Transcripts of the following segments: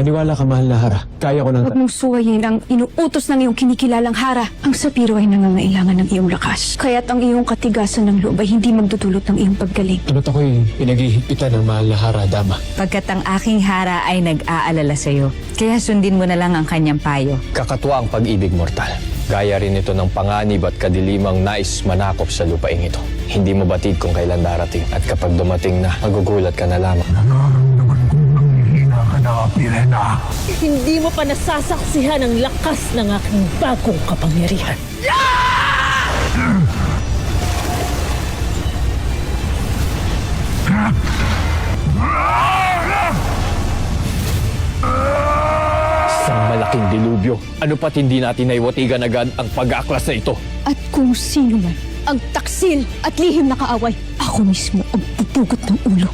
Maniwala ka, mahal na Hara. Kaya ko Huwag mong suwayin ang inuutos ng iyong kinikilalang Hara. Ang sapiro ay nangangailangan ng iyong lakas. Kaya't ang iyong katigasan ng loob ay hindi magdudulot ng iyong paggaling. Ano't ako'y pinaghihipitan ng mahal na Hara, Dama. Pagkat ang aking Hara ay nag-aalala sa'yo, kaya sundin mo na lang ang kanyang payo. Kakatwa ang pag-ibig mortal. Gaya rin ito ng panganib at kadilimang nais manakop sa lupaing ito. Hindi mo batid kung kailan darating at kapag dumating na, magugulat ka na lamang. Nararamdaman kong nanghihina ka na, Pirena. Hindi mo pa nasasaksihan ang lakas ng aking bagong kapangyarihan. Isang malaking dilubyo. Ano pa't hindi natin naiwatigan agad ang pag-aaklas na ito? At kung sino man ang taksil at lihim na kaaway, ako mismo ang pupugot ng ulo.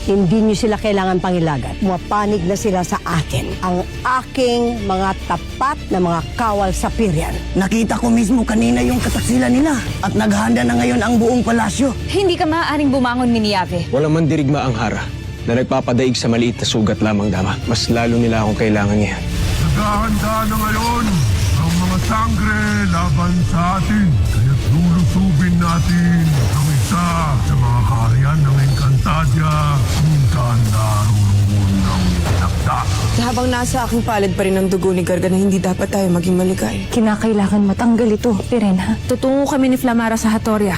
Hindi niyo sila kailangan pangilagan. Mapanig na sila sa akin. Ang aking mga tapat na mga kawal sa Pirian. Nakita ko mismo kanina yung kataksilan nila. At naghanda na ngayon ang buong palasyo. Hindi ka maaaring bumangon, Miniave. Walang mandirigma ang Hara na nagpapadaig sa maliit na sugat lamang, Dama. Mas lalo nila akong kailangan niya. Naghahanda na ngayon ang mga sangre laban sa atin. Kaya't lulusubin natin ang isa sa mga kaharian ng Encantadia kung saan naroon ng pinagda. Habang nasa aking palad pa rin ang dugo ni Gargan na hindi dapat tayo maging maligay. Kinakailangan matanggal ito, Pirena. Tutungo kami ni Flamara sa Hatoria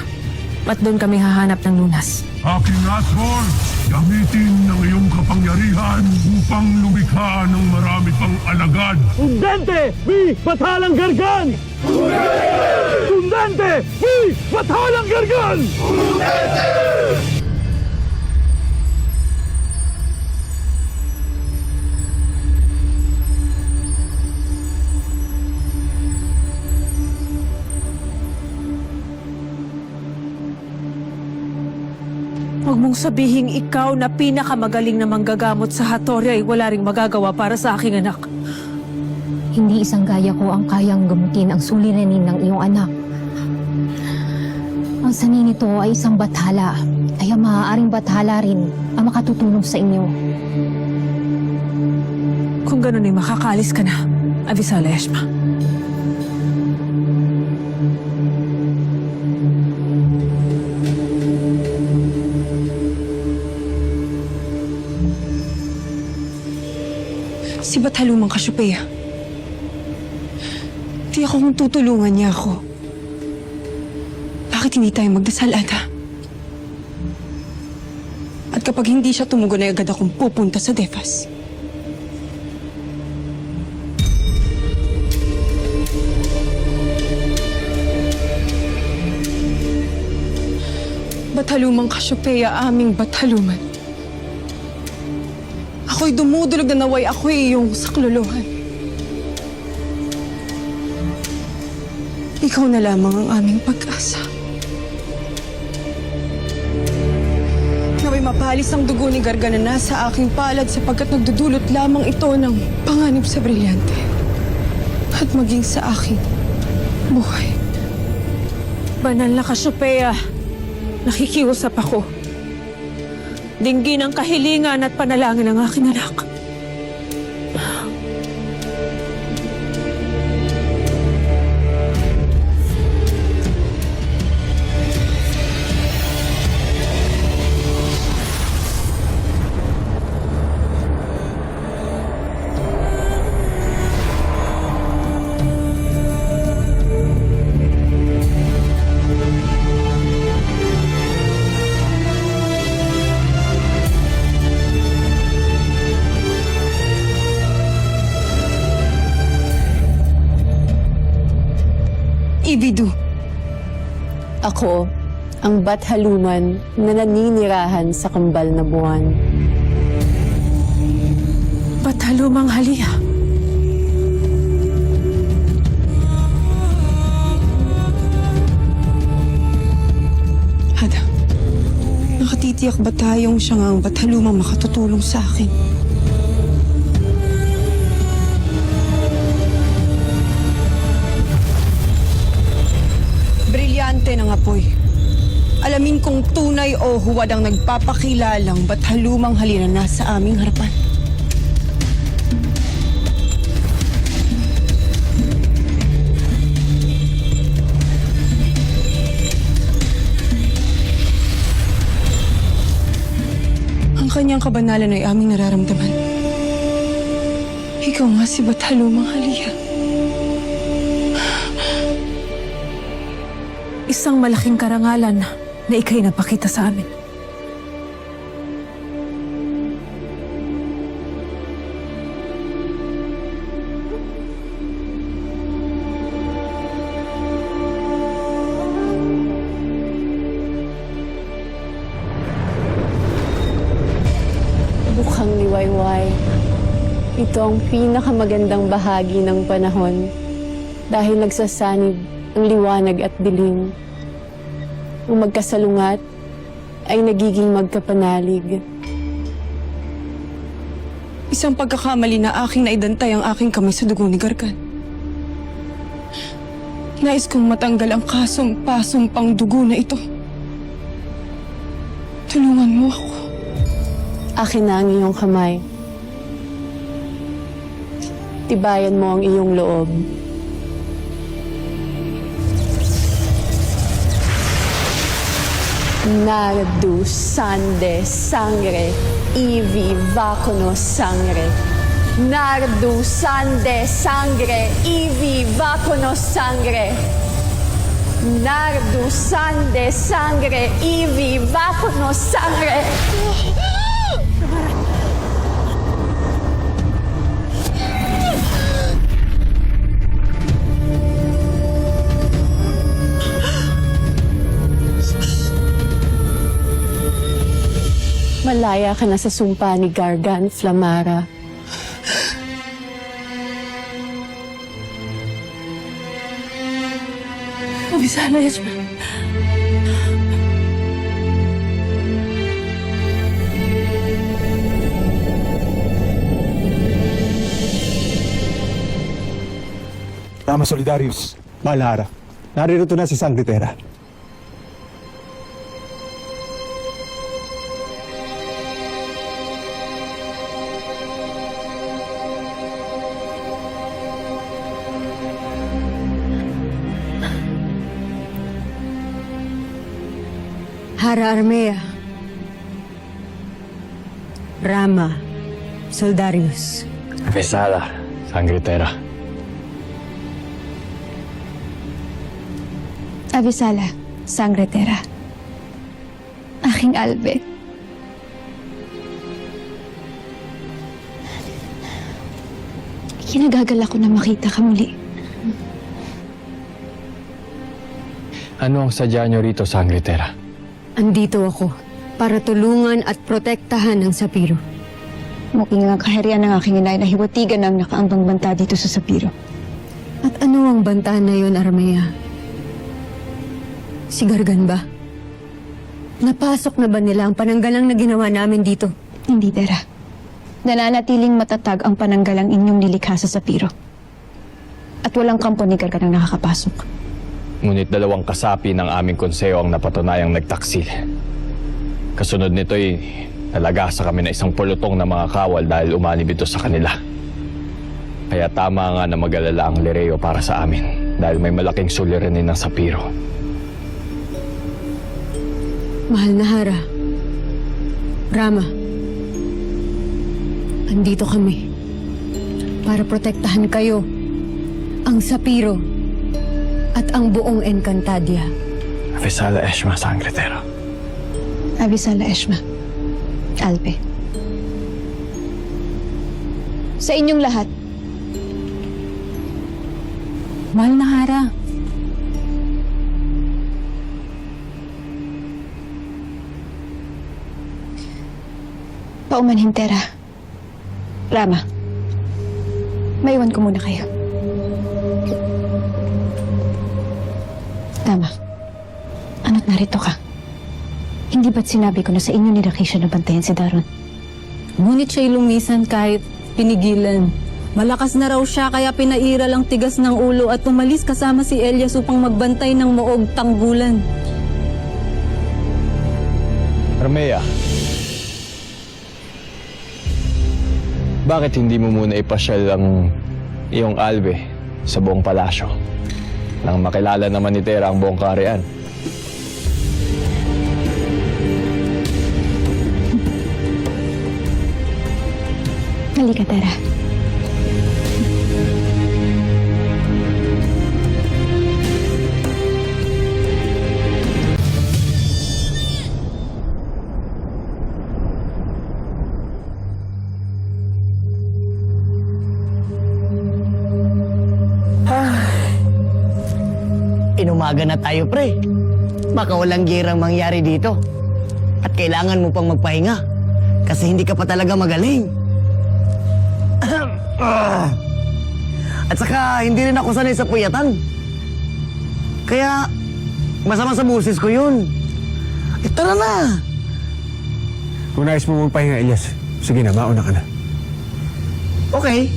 at doon kami hahanap ng lunas. Aking Asmon, gamitin ang iyong kapangyarihan upang lumikha ng marami pang alagad. Sundante! Mi! Batalang Gargan! Sundante! Mi! Batalang Gargan! Huwag mong sabihing ikaw na pinakamagaling na manggagamot sa Hatoria ay wala ring magagawa para sa aking anak. Hindi isang gaya ko ang kayang gamutin ang suliranin ng iyong anak. Ang sanin nito ay isang bathala, kaya maaaring bathala rin ang makatutulong sa inyo. Kung ganun ay makakalis ka na, Avisala Eshma. Si Bathalumang Cassiopeia. Di ako kung tutulungan niya ako. Bakit hindi tayo magdasal, Ada? At kapag hindi siya tumugon ay agad akong pupunta sa Defas. Bathalumang Cassiopeia, aming Bathaluman. Ako'y dumudulog na naway ako'y iyong saklolohan. Ikaw na lamang ang aming pag-asa. Naway mapalis ang dugo ni Gargan na nasa aking palad sapagkat nagdudulot lamang ito ng panganib sa brilyante. At maging sa aking buhay. Banal na Cassiopeia, nakikiusap ako. Dinggin ang kahilingan at panalangin ng aking anak. Ibidu. Ako, ang Bathaluman na naninirahan sa kambal na buwan. Bathalumang Halia. Ada, nakatitiyak ba tayong siya nga ang Bathalumang makatutulong sa akin? Brilyante ng apoy. Alamin kung tunay o huwad ang nagpapakilalang Bathalumang Halia na nasa aming harapan. kanyang kabanalan ay aming nararamdaman. Ikaw nga si Bathalumang Halia. Isang malaking karangalan na ika'y napakita sa amin. Bukhang liwayway. Ito ang pinakamagandang bahagi ng panahon dahil nagsasanib ang liwanag at dilim. Ang magkasalungat ay nagiging magkapanalig. Isang pagkakamali na aking naidantay ang aking kamay sa dugo ni Gargan. Nais kong matanggal ang kasumpa-sumpang dugo na ito. Tulungan mo ako. Akin na ang iyong kamay. Tibayan mo ang iyong loob. Nardu sande sangre, ivi vacuno sangre. Nardu sande sangre, ivi vacuno sangre. Nardu sande sangre, ivi vacuno sangre. Malaya ka na sa sumpa ni Gargan, Flamara. Abisala, Yasma. Tama, Solidarius. Malhara. Naririto na si Sangretera. Hara Armea, Rama, Soldarius. Vesala, Sangretera. Avisala, Sangretera. Aking Albe. Kinagagal ako na makita ka muli. Ano ang sadya niyo rito, Sangretera? Andito ako para tulungan at protektahan ang Sapiro. Muking nga kaharian ng aking inay na hiwatigan ang nakaambang banta dito sa Sapiro. At ano ang banta na yon, Armea? Si Gargan ba? Napasok na ba nila ang pananggalang na ginawa namin dito? Hindi, Tera. Nananatiling matatag ang pananggalang inyong nilikha sa Sapiro. At walang kampo ni Gargan ang nakakapasok. Ngunit 2 kasapi ng aming konseyo ang napatunayang nagtaksil. Kasunod nito'y nalagasa kami na isang pulutong na mga kawal dahil umanib ito sa kanila. Kaya tama nga na mag-alala ang Lireo para sa amin dahil may malaking suliranin ng Sapiro. Mahal na Hara, Rama, andito kami para protektahan kayo, ang Sapiro, at ang buong Encantadia. Vesala Eshma, Sangretera. Avisala, Eshma. Albe. Sa inyong lahat. Mahal na Hara. Paumanhin, Tera. Rama. Maiwan ko muna kayo. Tama. Ano't narito ka? Hindi ba't sinabi ko na sa inyo ni Rakisha na bantayan si Daron? Ngunit siya'y lumisan kahit pinigilan. Malakas na raw siya kaya pinairal ang tigas ng ulo at umalis kasama si Elias upang magbantay ng Moog Tanggulan. Armea, bakit hindi mo muna ipasyal ang iyong Albe sa buong palasyo? Nang makilala naman ni Tera ang buong kaharian. Halika, tara. Inumaga na tayo, pre. Baka walang girang mangyari dito. At kailangan mo pang magpahinga. Kasi hindi ka pa talaga magaling. At saka, hindi rin ako sanay sa puyatan. Kaya, masama sa busis ko yun. Tara na! Kung nais mo magpahinga, Elias, sige na, mauna ka na. Okay.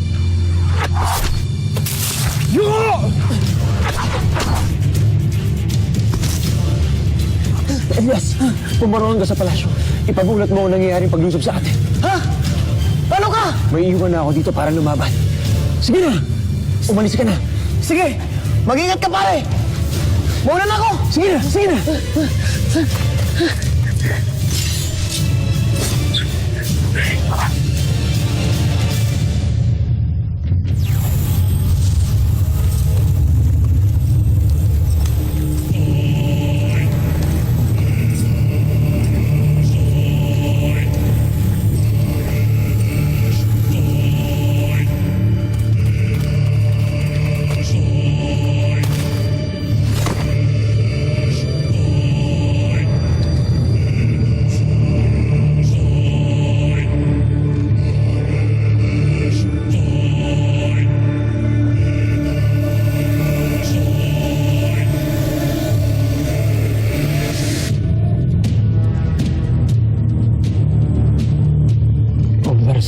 Elias, pumaroon ka sa palasyo. Ipagulat mo ang nangyayaring paglusob sa atin. Ha? Paano ka? May iwan na ako dito para lumaban. Sige na! Umalis ka na. Sige, mag-ingat ka, pare! Mauna na ako! Sige na! Sige na!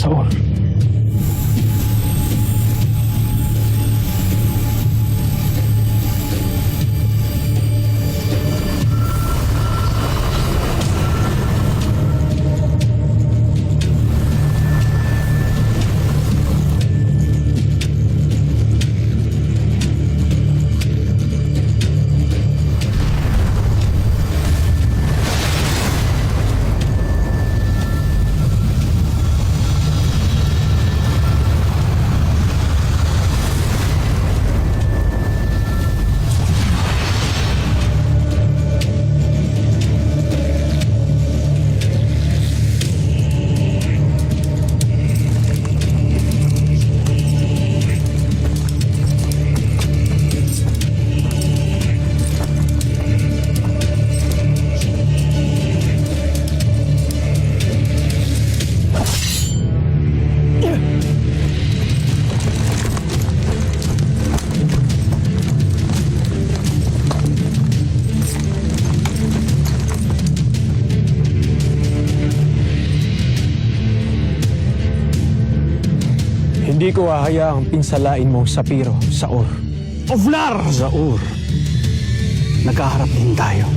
Saur. Hindi ko hahayaang pinsalain mo Sapiro, Saur. Oflar! Zaur, nagkaharap din tayo.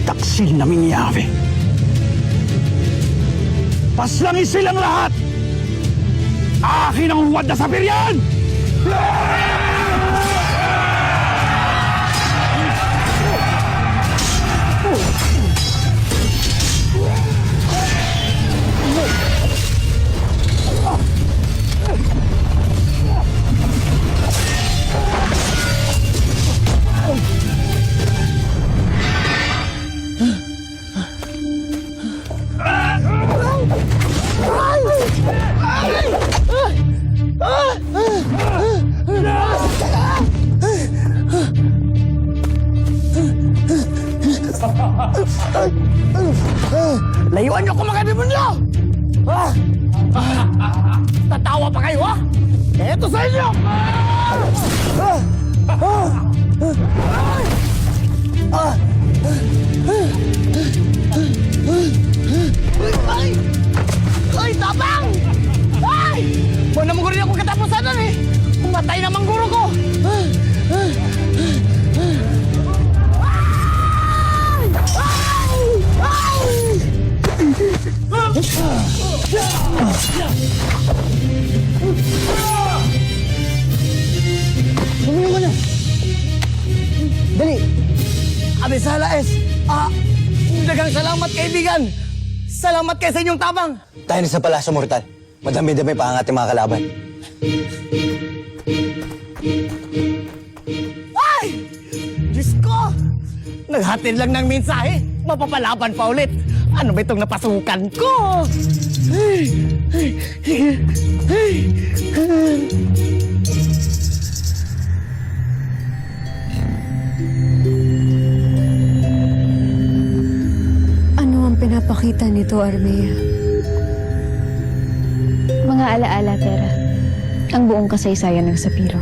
Taksil namin ni Ave. Paslangin silang lahat! Akin ang huwad na sapiryan! Layuan niyo ko mga demonyo! Tatawa pa kayo, ha? Eto sa inyo! Ay! Ay, tapang! Ay! Wala naman rin ako katapusan nun, eh! Pumatay naman guro ko! Lumayo ka na! Dali! Abisala S! Dagang salamat, kaibigan! Salamat kayo sa inyong tabang! Tayo na sa Palasyo Mortal. Madami-dami pa ang ating mga kalaban. Ay! Diyos ko! Naghatid lang ng mensahe. Mapapalaban pa ulit. Ano ba itong napasukan ko? Ay! Ay! Ay! Ano ang pinapakita nito, Armea? Mga alaala, Tera. Ang buong kasaysayan ng Sapiro.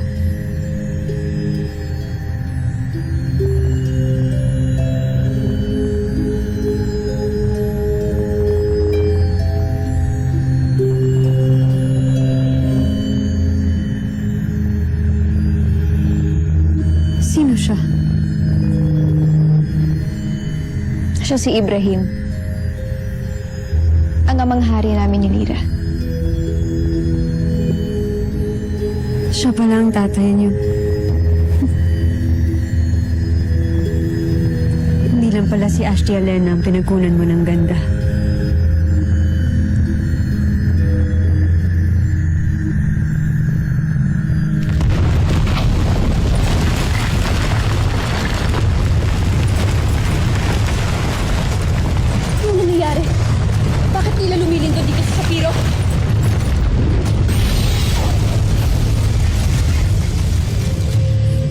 Sino siya? Siya si Ibrahim. Ang amang hari namin ni Lira. Siya pala ang tatay niyo. Hindi lang pala si Ashti Alena ang pinagkunan mo ng ganda. Ano nangyayari? Bakit nila lumilindol dito sa Sapiro?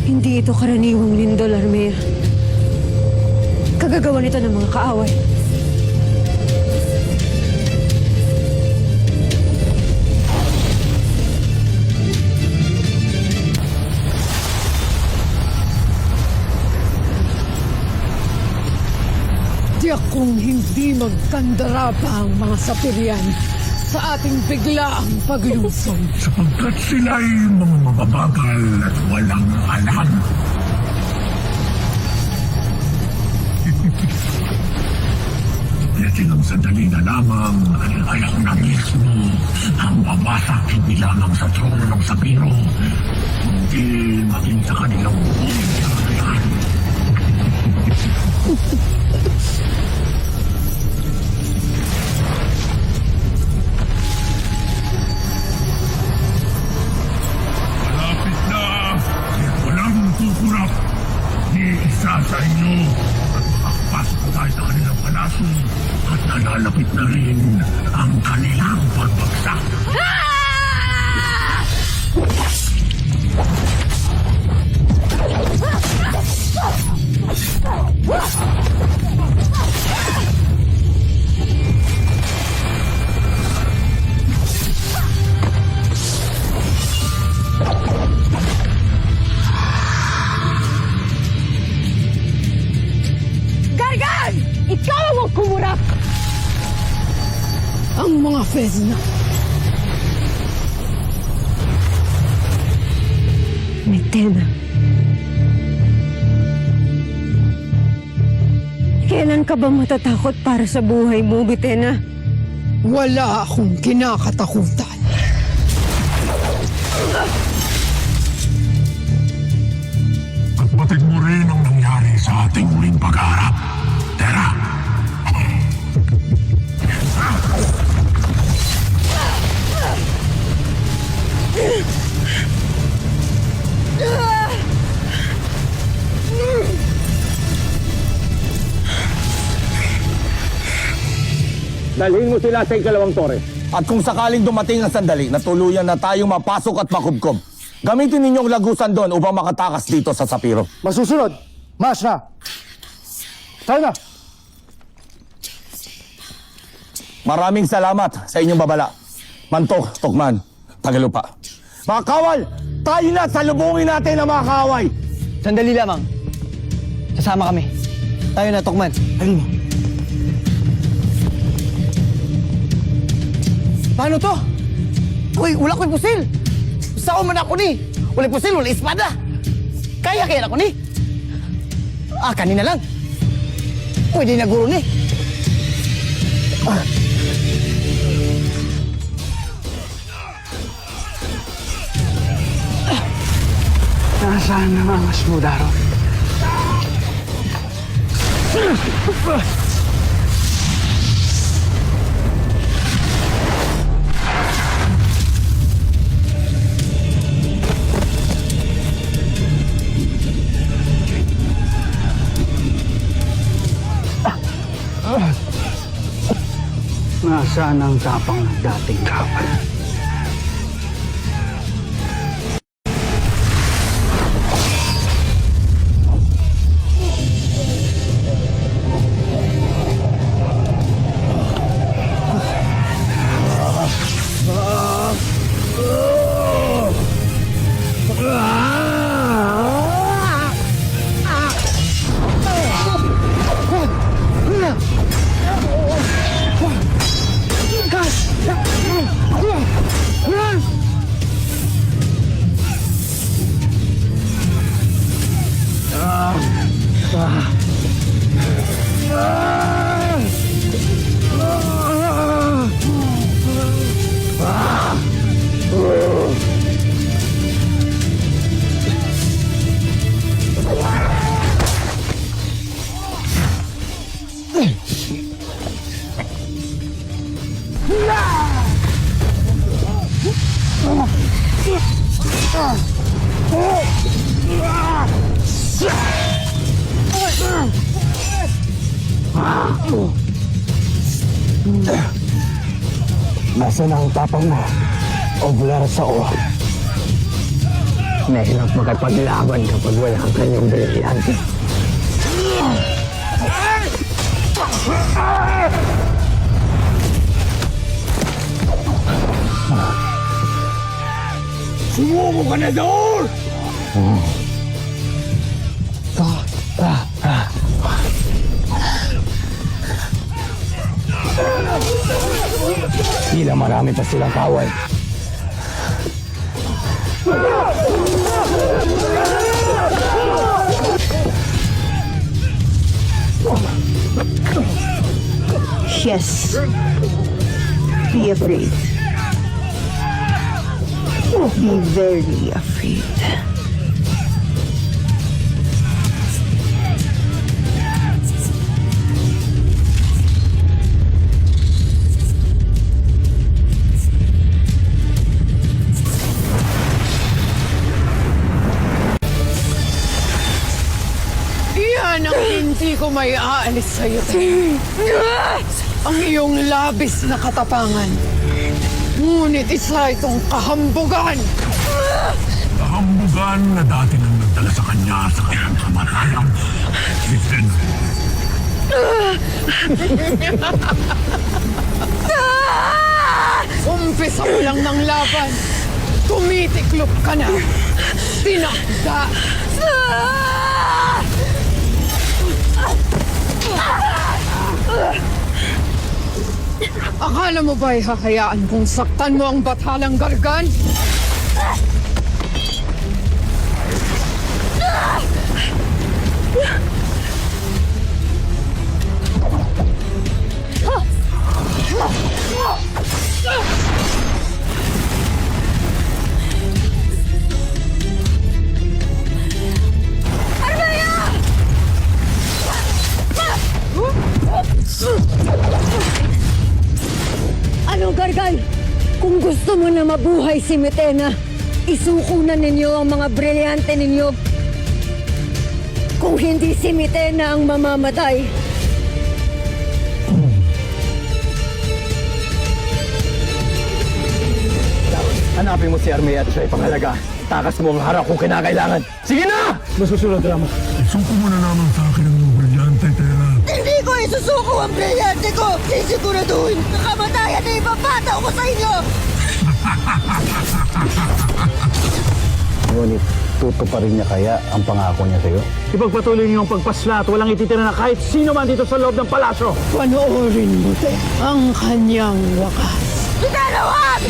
Hindi ito karaniwang lindol, Armea. Kagagawa nito ng mga kaaway. Tiyak kong hindi magkandara pa ang mga Sapirian sa ating biglaang paglungsod. Sapagkat sila'y mga mababagal at walang alam. Kaya ng sandali na lamang ay ako na mismo ang wawasak hindi lamang sa trono ng Sapiro, kundi maging sa kanilang buong kakayahan. Malapit na! Walang kukurap! Ni isa sa inyo at makakapasok tayo sa kanilang palaso at nalalapit na rin ang kanilang pagbagsak. Gargan! Ikaw ang kumurap! Ang mga Fezna. Metena. Kailan ka ba matatakot para sa buhay mo, Metena? Wala akong kinakatakutan. At batid mo rin ang nangyari sa ating muling pagharap. Tera! Dalhin mo sila sa ikalawang tore. At kung sakaling dumating ang sandali na tuluyan na tayong mapasok at makubkob, gamitin ninyong lagusan doon upang makatakas dito sa Sapiro. Masusunod! Mas na! Tayo na! Maraming salamat sa inyong babala. Mantok, Tukman, Tagalupa. Mga kawal, tayo na! Salubungin natin ang mga kaaway! Sandali lamang. Sasama kami. Tayo na, Tukman. Ayun mo. Paano to? Uy, wala ko'y pusil. Sao man ako ni? Wala pusil, wala espada. Kaya ako ni. Kanina lang. Pwede na guro ni. Nasaan na mga Smudaro? Nasaan ang tapang ng dating kawal? Nasaan ang tapang mo, Oblar Sao? Mahirap makapaglaban kapag wala ang kanyang brilyante. Sumuko ka na doon! Tila marami pa silang kawal. Yes. Be afraid. Be very afraid. Iyan ang hindi ko may aalis sa'yo. Ang iyong labis na katapangan. Ngunit isa itong kahambugan. Kahambugan na dati nang nagdala sa kanya sa kanyang kamatayang Vincent. Umpisa mo lang ng laban. Tumitiklop ka na. Tinakda. Akala mo ba'y hahayaan kung saktan mo ang batalang Gargan? Ano, Gargan? Kung gusto mo na mabuhay si Metena, isuko na ninyo ang mga brilyante ninyo. Kung hindi si Metena ang mamamatay. Hanapin mo si Armea at siya'y pangalaga. Takas mo ang harap kung kinakailangan. Sige na! Masusunod, Rama. Isuko mo na naman sa akin ang iyong brilyante, Tera. Hindi ko isusuko ang brilyante ko! Sisiguraduhin! Kamatayan na ipapataw ko sa inyo! Ngunit, tutuparin niya kaya ang pangako niya sa'yo? Ipagpatuloy niyo ang pagpasla at walang ititira na kahit sino man dito sa loob ng palasyo! Panoorin mo, te, ang kanyang wakas. Pinalawag!